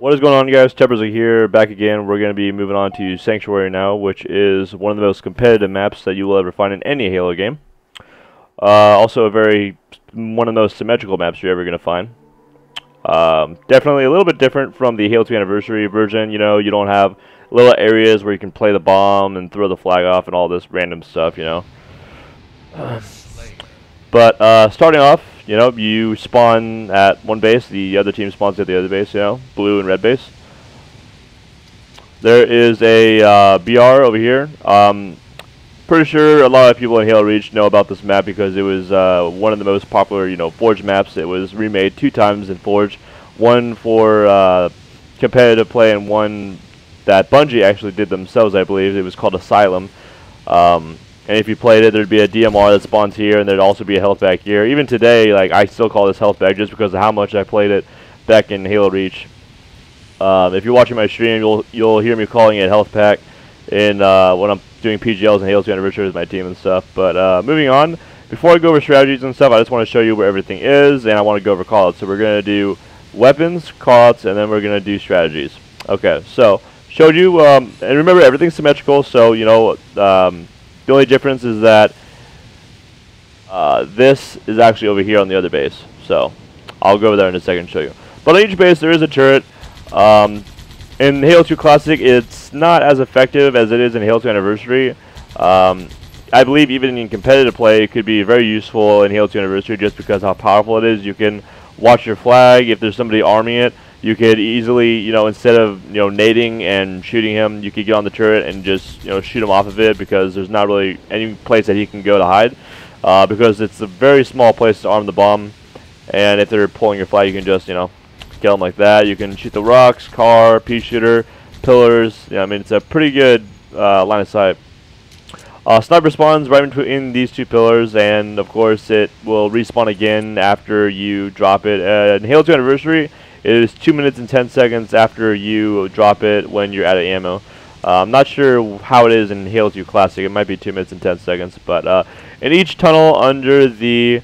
What is going on, guys? Temperistic here, back again. We're going to be moving on to Sanctuary now, which is one of the most competitive maps that you will ever find in any Halo game. Also, one of the most symmetrical maps you're ever going to find. Definitely a little bit different from the Halo 2 Anniversary version. You know, you don't have little areas where you can play the bomb and throw the flag off and all this random stuff, you know. But starting off, you know, you spawn at one base, the other team spawns at the other base, you know, blue and red base. There is a BR over here. Pretty sure a lot of people in Halo Reach know about this map because it was one of the most popular, you know, Forge maps. It was remade 2 times in Forge, one for competitive play and one that Bungie actually did themselves, I believe. It was called Asylum. And if you played it, there'd be a DMR that spawns here, and there'd also be a health bag here. Even today, like, I still call this health bag just because of how much I played it back in Halo Reach. If you're watching my stream, you'll hear me calling it health pack when I'm doing PGLs and Halo 2 Anniversary with my team and stuff. But moving on, before I go over strategies and stuff, I just want to show you where everything is, and I want to go over callouts. So we're going to do weapons, callouts, and then we're going to do strategies. Okay, so showed you, and remember, everything's symmetrical, so, you know, the only difference is that this is actually over here on the other base. So I'll go over there in a second and show you. But on each base there is a turret. In Halo 2 Classic, it's not as effective as it is in Halo 2 Anniversary. I believe even in competitive play it could be very useful in Halo 2 Anniversary just because how powerful it is. You can watch your flag. If there's somebody arming it, you could easily, you know, instead of, you know, nading and shooting him, you could get on the turret and just, you know, shoot him off of it because there's not really any place that he can go to hide. Because it's a very small place to arm the bomb, and if they're pulling your flag, you can just, you know, kill them like that. You can shoot the rocks, car, pea shooter, pillars. Yeah, I mean, it's a pretty good line of sight. Sniper spawns right between these 2 pillars, and of course it will respawn again after you drop it. In Halo 2 Anniversary, it is 2 minutes and 10 seconds after you drop it when you're out of ammo. I'm not sure how it is in Halo 2 Classic. It might be 2 minutes and 10 seconds. But in each tunnel under the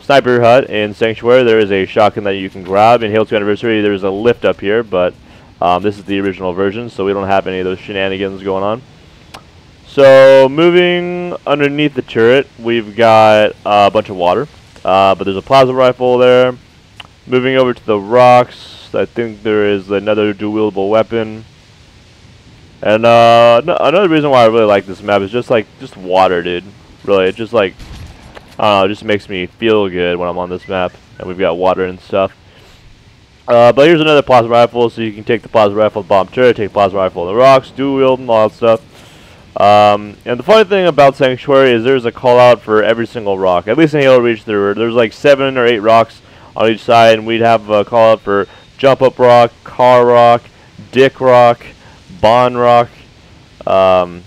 sniper hut in Sanctuary, there is a shotgun that you can grab. In Halo 2 Anniversary, there's a lift up here, but this is the original version, so we don't have any of those shenanigans going on. So moving underneath the turret, we've got a bunch of water, but there's a plasma rifle there. Moving over to the rocks, I think there is another dual-wieldable weapon. And another reason why I really like this map is just water, dude. Really, it just like, I don't know, it just makes me feel good when I'm on this map. And we've got water and stuff. But here's another plasma rifle, so you can take the plasma rifle, bomb turret, take the plasma rifle on the rocks, dual-wield, and all that stuff. And the funny thing about Sanctuary is there's a call out for every single rock. At least in Halo Reach, there's like 7 or 8 rocks on each side, and we'd have a call out for jump up rock, car rock, dick rock, bond rock. But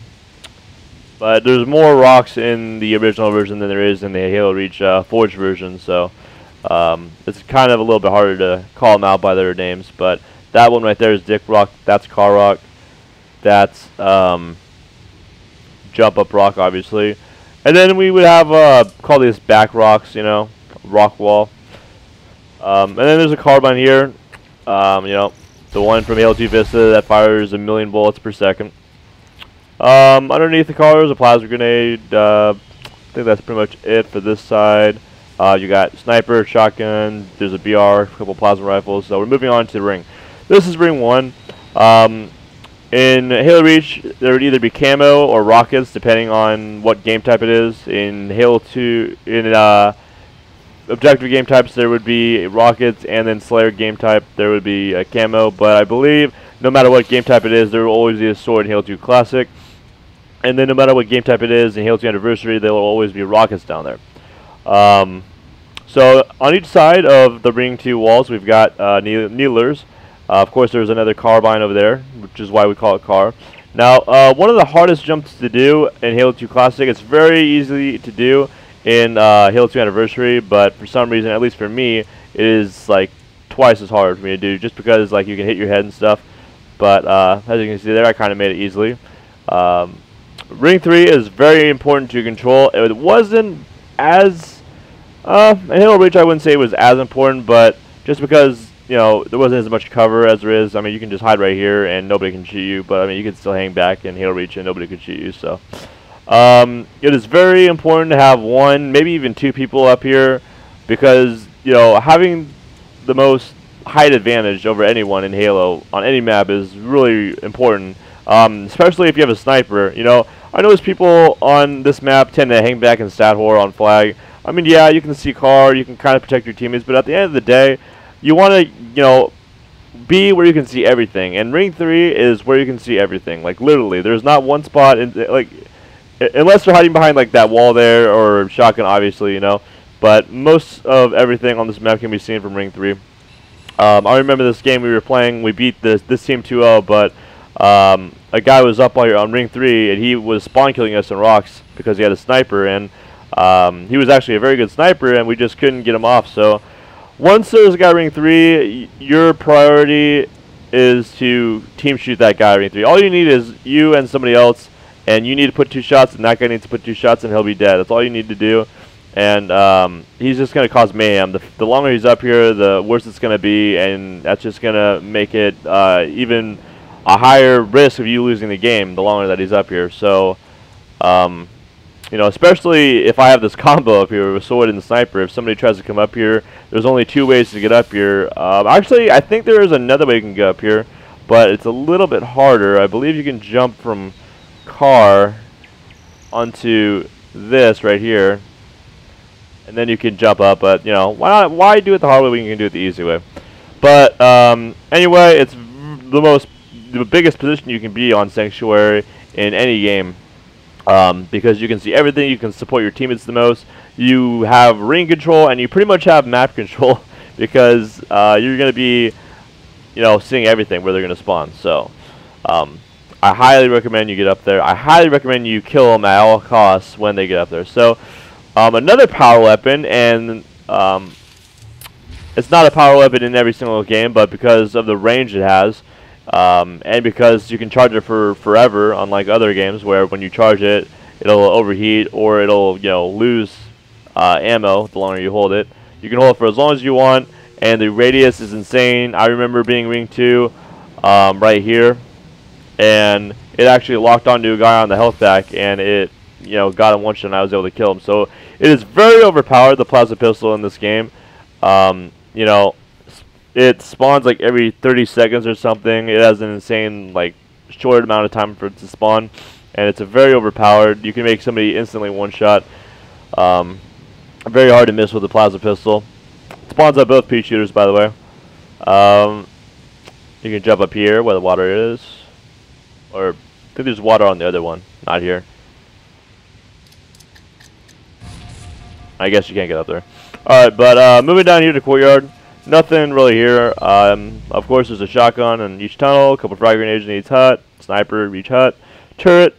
there's more rocks in the original version than there is in the Halo Reach Forge version, so it's kind of a little bit harder to call them out by their names. But that one right there is dick rock, that's car rock, that's jump up rock, obviously. And then we would have call these back rocks, you know, rock wall. And then there's a carbine here, you know, the one from Halo 2 Vista that fires 1,000,000 bullets per second. Underneath the car is a plasma grenade. I think that's pretty much it for this side. You got sniper, shotgun, there's a BR, a couple plasma rifles. So we're moving on to the ring. This is ring 1. In Halo Reach, there would either be camo or rockets, depending on what game type it is. In Halo 2, objective game types, there would be rockets, and then Slayer game type, there would be a camo. But I believe no matter what game type it is, there will always be a sword in Halo 2 Classic. And then no matter what game type it is in Halo 2 Anniversary, there will always be rockets down there. So on each side of the ring 2 walls, we've got needlers. Of course, there's another carbine over there, which is why we call it car. Now, one of the hardest jumps to do in Halo 2 Classic, it's very easy to do in Halo 2 Anniversary, but for some reason, at least for me, it is like twice as hard for me to do, just because like you can hit your head and stuff. But as you can see there, I kind of made it easily. Ring 3 is very important to control. It wasn't as in Halo Reach, I wouldn't say it was as important, but just because you know, there wasn't as much cover as there is. I mean, you can just hide right here and nobody can shoot you, but I mean, you can still hang back and Halo Reach and nobody could shoot you. So it is very important to have one, maybe even two people up here, because, you know, having the most height advantage over anyone in Halo on any map is really important, especially if you have a sniper. You know, I notice people on this map tend to hang back and stat whore on flag. I mean, yeah, you can see car, you can kind of protect your teammates, but at the end of the day, you want to, you know, be where you can see everything. And Ring 3 is where you can see everything. Like, literally, there's not one spot, like, unless they're hiding behind, like, that wall there, or shotgun, obviously, you know. But most of everything on this map can be seen from Ring 3. I remember this game we were playing, we beat this team 2-0, but a guy was up on Ring 3, and he was spawn killing us in rocks because he had a sniper, and he was actually a very good sniper, and we just couldn't get him off. So once there's a guy Ring 3, your priority is to team shoot that guy Ring 3. All you need is you and somebody else, and you need to put 2 shots, and that guy needs to put 2 shots, and he'll be dead. That's all you need to do. And he's just going to cause mayhem. The longer he's up here, the worse it's going to be, and that's just going to make it even a higher risk of you losing the game the longer that he's up here. So, you know, especially if I have this combo up here with sword and sniper, if somebody tries to come up here, there's only 2 ways to get up here. Actually, I think there is another way you can get up here, but it's a little bit harder. I believe you can jump from car onto this right here, and then you can jump up. But, you know, why do it the hard way when you can do it the easy way? But anyway, it's the biggest position you can be on Sanctuary in any game, because you can see everything, you can support your teammates the most, you have ring control, and you pretty much have map control because you're going to be, you know, seeing everything where they're going to spawn. So I highly recommend you get up there. I highly recommend you kill them at all costs when they get up there. So another power weapon, and it's not a power weapon in every single game, but because of the range it has, and because you can charge it for forever, unlike other games where when you charge it, it'll overheat or it'll, you know, lose ammo the longer you hold it. You can hold it for as long as you want, and the radius is insane. I remember being Ring 2 right here, and it actually locked onto a guy on the health pack, and it, you know, got him one shot, and I was able to kill him. So it is very overpowered, the plasma pistol in this game. You know, it spawns like every 30 seconds or something. It has an insane, like, short amount of time for it to spawn, and it's a very overpowered. You can make somebody instantly one shot. Very hard to miss with the plasma pistol. It spawns on both pea shooters, by the way. You can jump up here where the water is, or I think there's water on the other one, not here. I guess you can't get up there. Alright, but moving down here to Courtyard, nothing really here. Of course, there's a shotgun in each tunnel, a couple frag grenades in each hut, sniper in each hut, turret,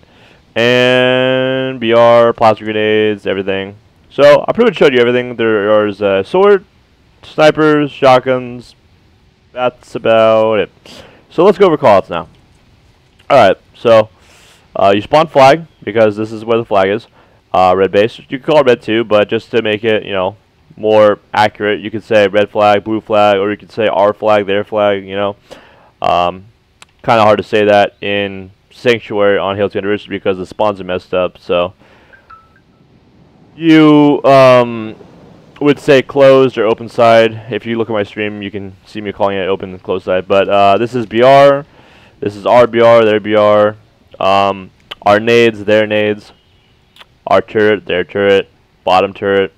and BR, plasma grenades, everything. So I pretty much showed you everything. There's a sword, snipers, shotguns. That's about it. So let's go over callouts now. Alright, so you spawn flag, because this is where the flag is. Red base. You can call it red too, but just to make it, you know, more accurate, you could say red flag, blue flag, or you could say our flag, their flag, you know. Kind of hard to say that in Sanctuary on Halo 2 Anniversary because the spawns are messed up. So you would say closed or open side. If you look at my stream, you can see me calling it open and closed side. But this is BR. This is our BR, their BR. Our nades, their nades. Our turret, their turret. Bottom turret.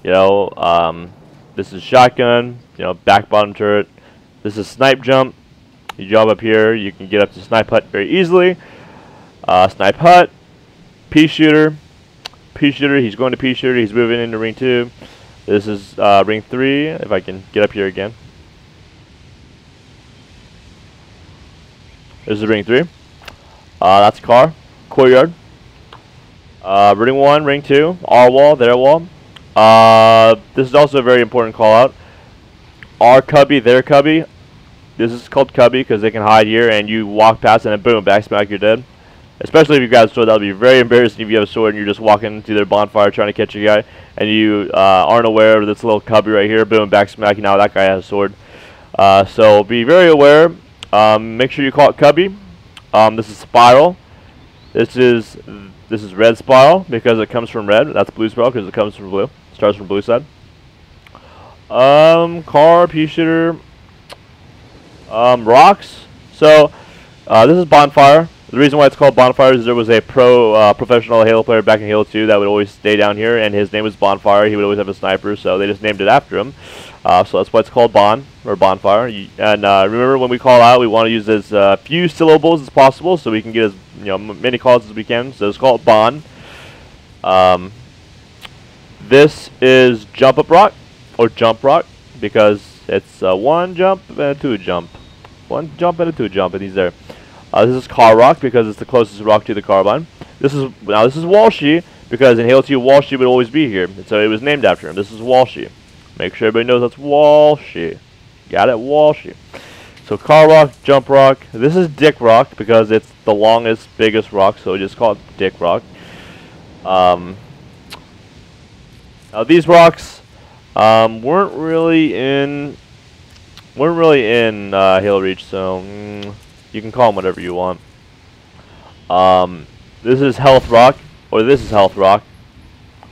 You know, this is shotgun. You know, back bottom turret. This is snipe jump. You jump up here, you can get up to snipe hut very easily. Snipe hut. Pea shooter. Pea shooter. He's going to pea shooter. He's moving into ring 2. This is ring 3. If I can get up here again. This is ring 3. That's car. Courtyard. Ring 1, ring 2. Our wall, their wall. This is also a very important call out. Our cubby, their cubby. This is called cubby because they can hide here and you walk past and then boom, back smack, you're dead. Especially if you've got a sword, that would be very embarrassing if you have a sword and you're just walking to their bonfire trying to catch a guy and you aren't aware of this little cubby right here, boom, back smack, now that guy has a sword. So be very aware. Make sure you call it Cubby. This is Spiral. This is Red Spiral because it comes from red. That's Blue Spiral because it comes from blue. Starts from blue side. Car, pea shooter, rocks. So this is Bonfire. The reason why it's called Bonfire is there was a professional Halo player back in Halo 2 that would always stay down here, and his name was Bonfire. He would always have a sniper, so they just named it after him. So that's why it's called Bonfire. And remember, when we call out, we want to use as few syllables as possible, so we can get as many calls as we can. So it's called Bon. This is Jump Up Rock, or Jump Rock, because it's one jump and a two jump. One jump and a two jump, and he's there. This is Car Rock because it's the closest rock to the carbine. This is Walshy because in Halo 2 Walshy would always be here, and so it was named after him. This is Walshy. Make sure everybody knows that's Walshy. Got it, Walshy. So Car Rock, Jump Rock. This is Dick Rock because it's the longest, biggest rock, so we just call it Dick Rock. Now these rocks weren't really in Halo Reach, so you can call them whatever you want. This is Health Rock, or this is Health Rock.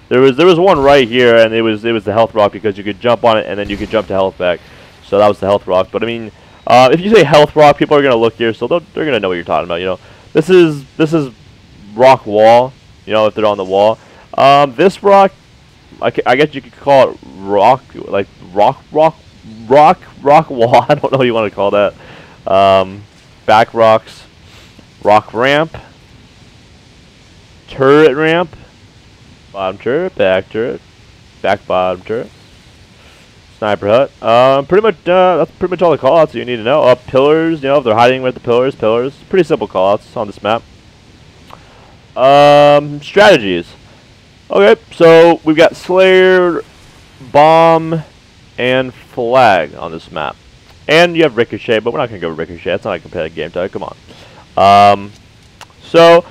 There was one right here, and it was the Health Rock because you could jump on it and then you could jump to health back. So that was the Health Rock. But I mean, if you say Health Rock, people are gonna look here, so they're gonna know what you're talking about. This is Rock Wall. If they're on the wall. This rock, I guess you could call it rock, like rock wall. I don't know what you want to call that. Back rocks, rock ramp, turret ramp, bottom turret, back bottom turret, sniper hut. Pretty much that's pretty much all the callouts you need to know. Pillars, if they're hiding with the pillars. Pretty simple callouts on this map. Strategies. Okay, so we've got Slayer, Bomb, and Flag on this map. And you have Ricochet, but we're not going to go with Ricochet. That's not a competitive game type. Come on. So,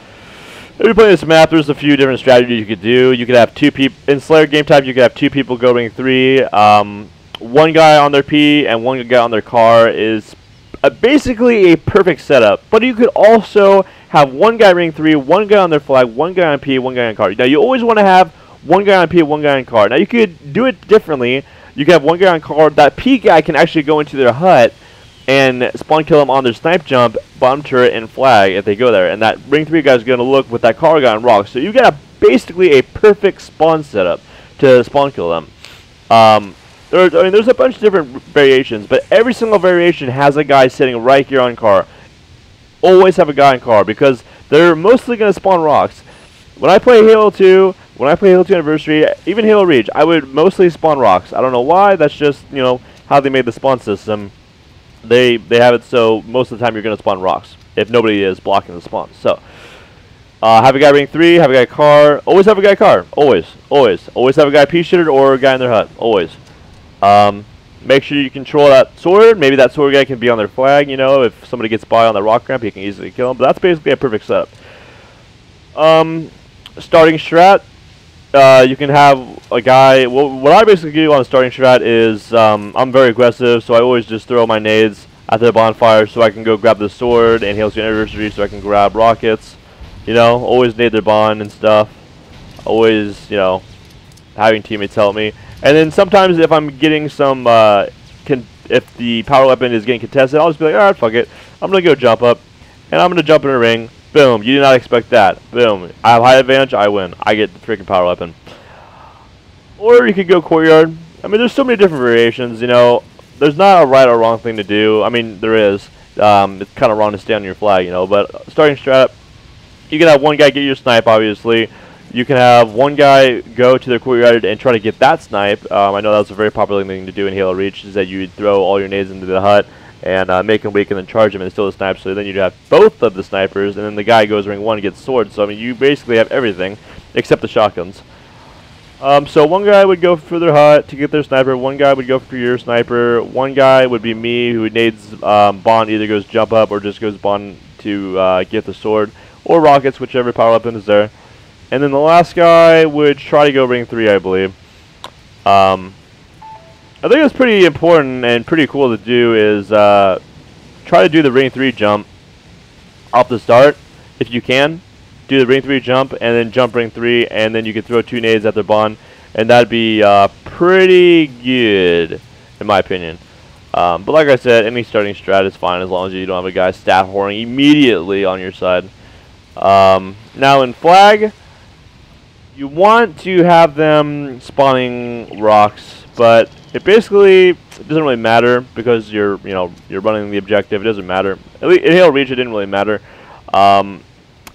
if you play this map, there's a few different strategies you could do. You could have two people. In Slayer game type, you could have two people go ring 3. One guy on their P and one guy on their car is basically a perfect setup. But you could also have one guy ring 3, one guy on their flag, one guy on P, one guy on car. Now, you always want to have one guy on P, one guy on car. Now, you could do it differently. You can have one guy on car. That P guy can actually go into their hut and spawn kill them on their snipe jump, bottom turret, and flag if they go there. And that ring 3 guy is going to look with that car guy on rock. So you got basically a perfect spawn setup to spawn kill them. There's a bunch of different variations, but every single variation has a guy sitting right here on car. Always have a guy on car because they're mostly going to spawn rocks. When I play Halo 2, Anniversary, even Halo Reach, I would mostly spawn rocks. I don't know why. That's just how they made the spawn system. They have it so most of the time you're going to spawn rocks if nobody is blocking the spawn. So have a guy ring 3, have a guy car. Always have a guy car. Always have a guy pea shooter or a guy in their hut. Always. Make sure you control that sword. Maybe that sword guy can be on their flag. If somebody gets by on the rock ramp, he can easily kill him. But that's basically a perfect setup. Starting strat. You can have a guy. What I basically do on the starting strat is I'm very aggressive, so I always just throw my nades at the bonfire so I can go grab the sword, and Halo 2 Anniversary so I can grab rockets. Always nade their bond and stuff. Always, having teammates help me. And then sometimes if I'm getting some, if the power weapon is getting contested, I'll just be like, alright, fuck it. I'm going to go jump up, and I'm going to jump in a ring. Boom, you did not expect that. Boom, I have high advantage, I win. I get the freaking power weapon. Or you could go courtyard. I mean, there's so many different variations, There's not a right or wrong thing to do. I mean, there is. It's kind of wrong to stay on your flag, But starting strat, you can have one guy get your snipe, obviously. You can have one guy go to the courtyard and try to get that snipe. I know that's a very popular thing to do in Halo Reach, is that you would throw all your nades into the hut and make him weak and then charge him and steal the snipe. So then you'd have both of the snipers, and then the guy goes ring 1 and gets sword. So I mean, you basically have everything except the shotguns. So one guy would go for their hut to get their sniper. One guy would go for your sniper. One guy would be me, who nades bond, either goes jump up or just goes bond to get the sword, or rockets, whichever power weapon is there. And then the last guy would try to go ring 3, I believe. I think it's pretty important and pretty cool to do is try to do the ring 3 jump off the start if you can. Do the ring 3 jump and then jump ring 3, and then you can throw 2 nades at their bond, and that'd be pretty good in my opinion. But like I said, any starting strat is fine as long as you don't have a guy stat whoring immediately on your side. Now in flag, you want to have them spawning rocks, but it basically doesn't really matter because you're running the objective. It doesn't matter. At least in Halo Reach, it didn't really matter.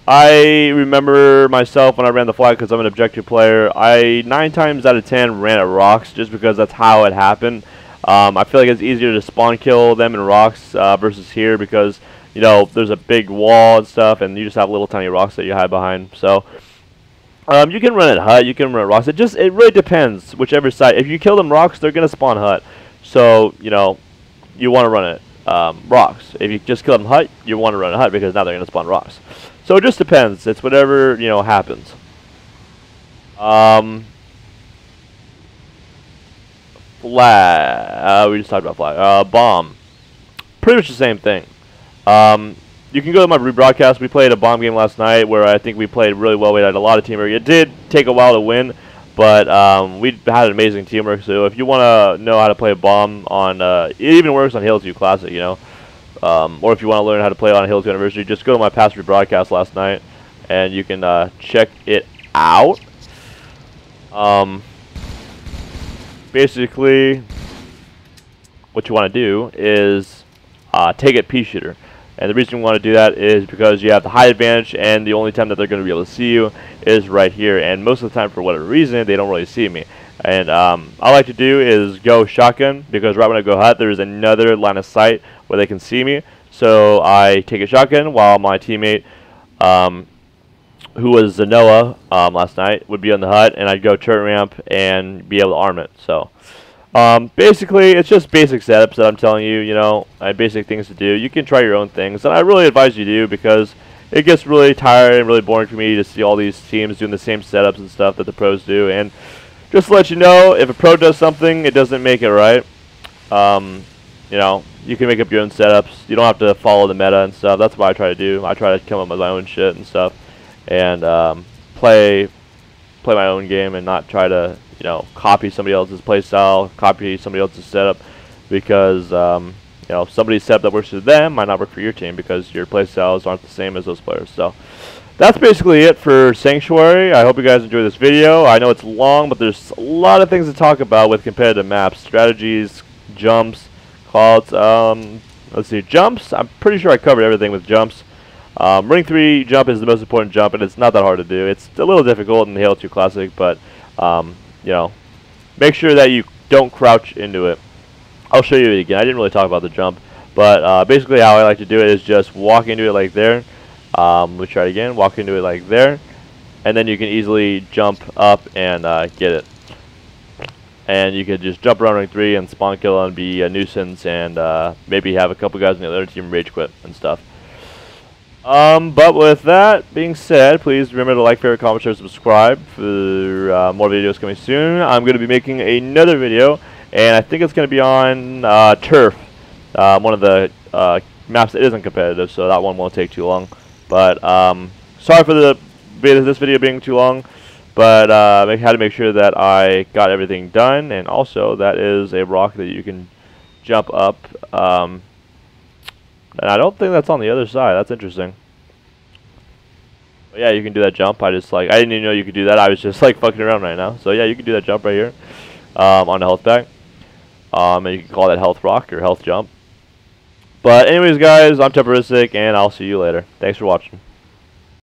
I remember myself when I ran the flag, because I'm an objective player, I 9 times out of 10 ran at rocks just because that's how it happened. I feel like it's easier to spawn kill them in rocks versus here because there's a big wall and stuff, and you just have little tiny rocks that you hide behind. So you can run at hut, you can run at rocks. It really depends whichever side. If you kill them rocks, they're gonna spawn hut. So you want to run it rocks. If you just kill them hut, you want to run a hut because now they're gonna spawn rocks. So it just depends. It's whatever happens. Flag. We just talked about flag. Bomb. Pretty much the same thing. You can go to my rebroadcast. We played a bomb game last night where I think we played really well. We had a lot of teamwork. It did take a while to win, but we had amazing teamwork. So if you want to know how to play a bomb on, it even works on Halo 2 Classic, or if you want to learn how to play on Halo 2 Anniversary, just go to my past rebroadcast last night, and you can check it out. Basically, what you want to do is take it pea shooter. And the reason you want to do that is because you have the height advantage, and the only time that they're going to be able to see you is right here. And most of the time, for whatever reason, they don't really see me. And I like to do is go shotgun, because right when I go hut, there's another line of sight where they can see me. So I take a shotgun while my teammate, who was Zanoa last night, would be on the hut, and I'd go turret ramp and be able to arm it. So basically, it's just basic setups that I'm telling you, basic things to do. You can try your own things, and I really advise you do, because it gets really tired and really boring for me to see all these teams doing the same setups and stuff that the pros do. And just to let you know, if a pro does something, it doesn't make it right. You can make up your own setups. You don't have to follow the meta and stuff. That's what I try to do. I try to come up with my own shit and stuff, and play my own game, and not try to copy somebody else's play style, copy somebody else's setup, because somebody's setup that works for them might not work for your team because your play styles aren't the same as those players. So that's basically it for Sanctuary. I hope you guys enjoyed this video. I know it's long, but there's a lot of things to talk about with competitive maps, strategies, jumps, clouds. Let's see, jumps. I'm pretty sure I covered everything with jumps. Ring 3 jump is the most important jump, and it's not that hard to do. It's a little difficult in the Halo 2 Classic, but make sure that you don't crouch into it. I'll show you it again. I didn't really talk about the jump, but basically how I like to do it is just walk into it like there. Let's try it again. Walk into it like there, and then you can easily jump up and get it. And you can just jump around ring 3 and spawn kill and be a nuisance, and maybe have a couple guys on the other team rage quit and stuff. But with that being said, please remember to like, favorite, comment, share, subscribe for more videos coming soon. I'm going to be making another video, and I think it's going to be on Turf, one of the maps that isn't competitive, so that one won't take too long. But sorry for this video being too long, but I had to make sure that I got everything done, and also that is a rock that you can jump up. And I don't think that's on the other side. That's interesting. But yeah, you can do that jump. I didn't even know you could do that. I was just fucking around right now. So yeah, you can do that jump right here on the health pack. And you can call that health rock or health jump. But anyways, guys, I'm Temperistic, and I'll see you later. Thanks for watching.